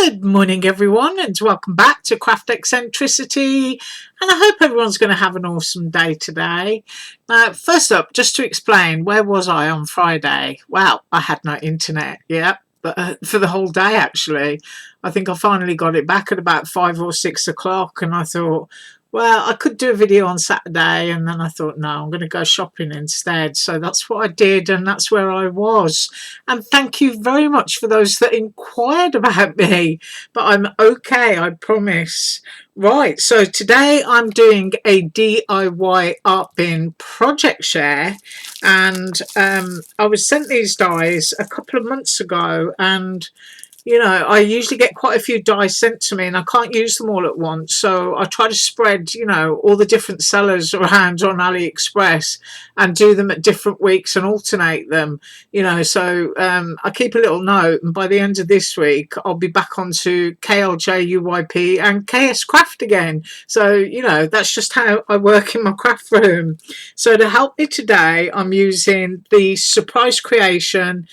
Good morning everyone, and welcome back to Craft Eccentricity, and I hope everyone's going to have an awesome day today. First up, just to explain, where was I on Friday? Well, I had no internet, but for the whole day actually. I think I finally got it back at about 5 or 6 o'clock, and I thought, well, I could do a video on Saturday, and then I thought, no, I'm going to go shopping instead. So that's what I did, and that's where I was. And thank you very much for those that inquired about me. But I'm okay, I promise. Right, so today I'm doing a DIY art bin project share, and I was sent these dies a couple of months ago, and you know, I usually get quite a few dies sent to me and I can't use them all at once. So I try to spread, you know, all the different sellers around on AliExpress and do them at different weeks and alternate them, you know. So I keep a little note, and by the end of this week, I'll be back onto KLJ UYP and KS Craft again. So, you know, that's just how I work in my craft room. So to help me today, I'm using the Surprise Creation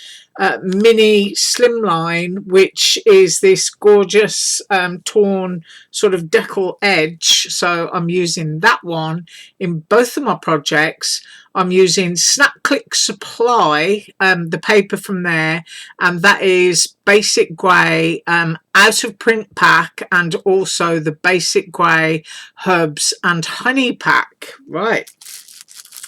mini slimline, which is this gorgeous torn sort of decal edge. So I'm using that one in both of my projects. I'm using Snap Click Supply, the paper from there, and that is basic grey out of print pack, and also the basic grey herbs and honey pack. Right,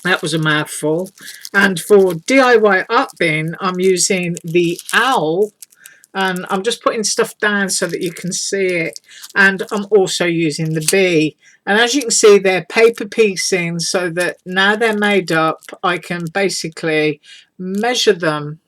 that was a mouthful. And for DIY art bin, I'm using the owl, and I'm just putting stuff down so that you can see it. And I'm also using the bee. And as you can see, they're paper piecing, so that now they're made up, I can basically measure them.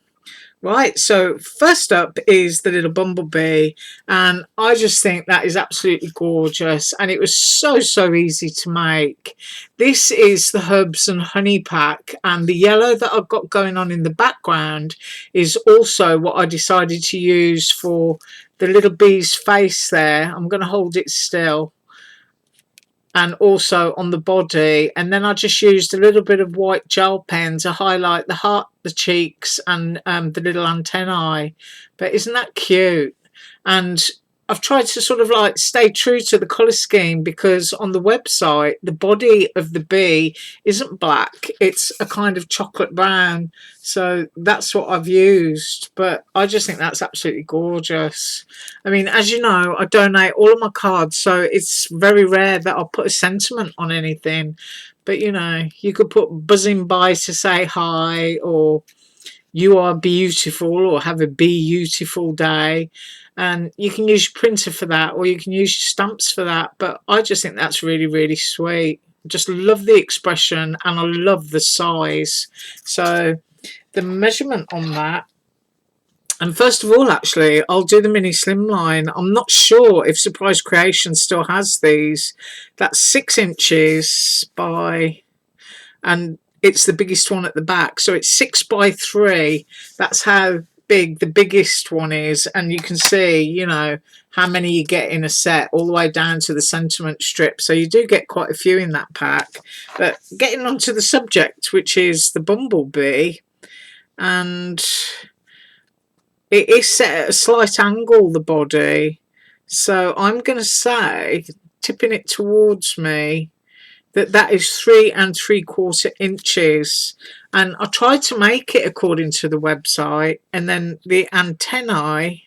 Right, so first up is the little bumblebee, and I just think that is absolutely gorgeous, and it was so easy to make. This is the herbs and honey pack, and the yellow that I've got going on in the background is also what I decided to use for the little bee's face there. I'm going to hold it still. And also on the body, and then I just used a little bit of white gel pen to highlight the heart, the cheeks, and the little antennae. But isn't that cute? And I've tried to sort of like stay true to the colour scheme, because on the website the body of the bee isn't black, it's a kind of chocolate brown, so that's what I've used. But I just think that's absolutely gorgeous. I mean, as you know, I donate all of my cards, so it's very rare that I'll put a sentiment on anything. But you know, you could put buzzing by to say hi, or you are beautiful, or have a beautiful day, and you can use your printer for that, or you can use your stamps for that. But I just think that's really sweet. Just love the expression, and I love the size. So the measurement on that, and first of all, actually, I'll do the mini slimline. I'm not sure if Surprise Creation still has these. That's 6 inches by, and it's the biggest one at the back, so it's 6 by 3. That's how big the biggest one is, and you can see, you know, how many you get in a set, all the way down to the sentiment strip. So you do get quite a few in that pack. But getting on to the subject, which is the bumblebee, and it is set at a slight angle, the body. So I'm going to say, tipping it towards me, that is 3 3/4 inches, and I tried to make it according to the website. And then the antennae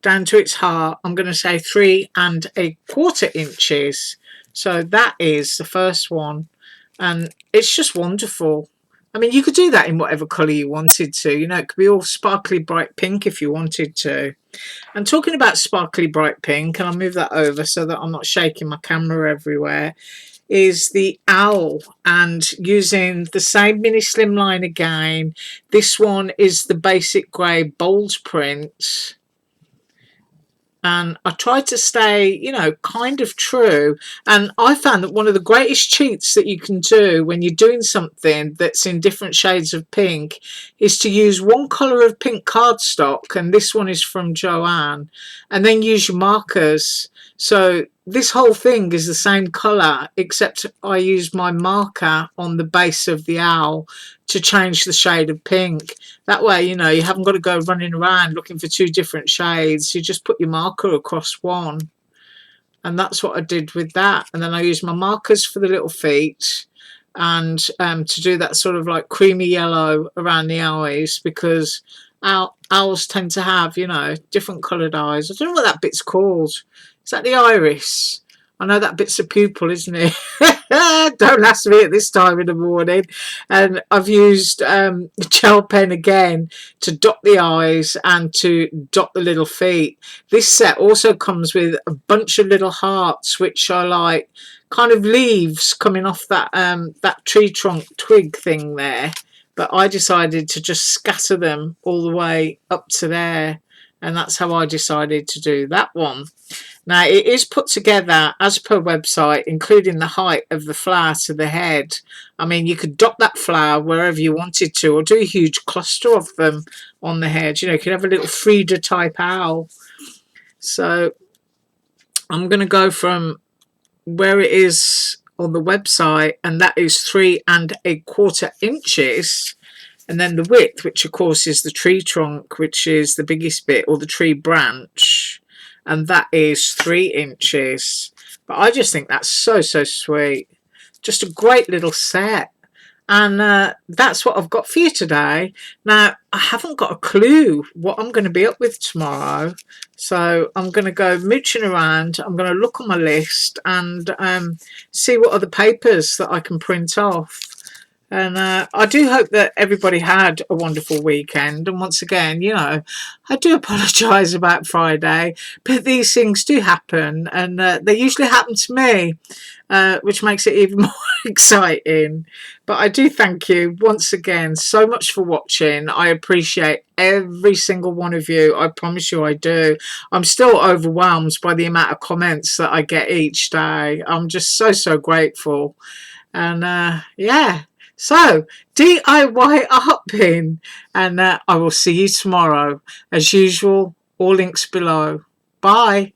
down to its heart, I'm going to say 3 1/4 inches. So that is the first one, and it's just wonderful. I mean, you could do that in whatever colour you wanted to. You know, it could be all sparkly bright pink if you wanted to. And talking about sparkly bright pink, and I'll move that over so that I'm not shaking my camera everywhere, is the owl, and using the same mini slimline again. This one is the basic grey bold print, and I tried to stay, you know, kind of true. And I found that one of the greatest cheats that you can do when you're doing something that's in different shades of pink is to use one colour of pink cardstock, and this one is from Joanne, and then use your markers. So this whole thing is the same colour, except I use my marker on the base of the owl to change the shade of pink. That way, you know, you haven't got to go running around looking for two different shades. You just put your marker across one. And that's what I did with that. And then I used my markers for the little feet, and to do that sort of like creamy yellow around the eyes, because owls tend to have, you know, different coloured eyes. I don't know what that bit's called. Is that the iris? I know that bit's a pupil, isn't it? Don't ask me at this time in the morning. And I've used gel pen again to dot the eyes and to dot the little feet. This set also comes with a bunch of little hearts, which are like kind of leaves coming off that that tree trunk twig thing there. But I decided to just scatter them all the way up to there, and that's how I decided to do that one. Now, it is put together as per website, including the height of the flower to the head. I mean, you could dot that flower wherever you wanted to, or do a huge cluster of them on the head. You know, you could have a little Frida type owl. So I'm going to go from where it is on the website, and that is 3¼ inches. And then the width, which of course is the tree trunk, which is the biggest bit, or the tree branch, and that is 3 inches. But I just think that's so sweet. Just a great little set. And that's what I've got for you today. Now, I haven't got a clue what I'm going to be up with tomorrow, so I'm going to go mooching around. I'm going to look on my list and see what other papers that I can print off. And I do hope that everybody had a wonderful weekend. And once again, you know, I do apologise about Friday, but these things do happen, and they usually happen to me, which makes it even more exciting. But I do thank you once again so much for watching. I appreciate every single one of you. I promise you I do. I'm still overwhelmed by the amount of comments that I get each day. I'm just so grateful. And yeah. So, DIY art bin, and I will see you tomorrow. As usual, all links below. Bye.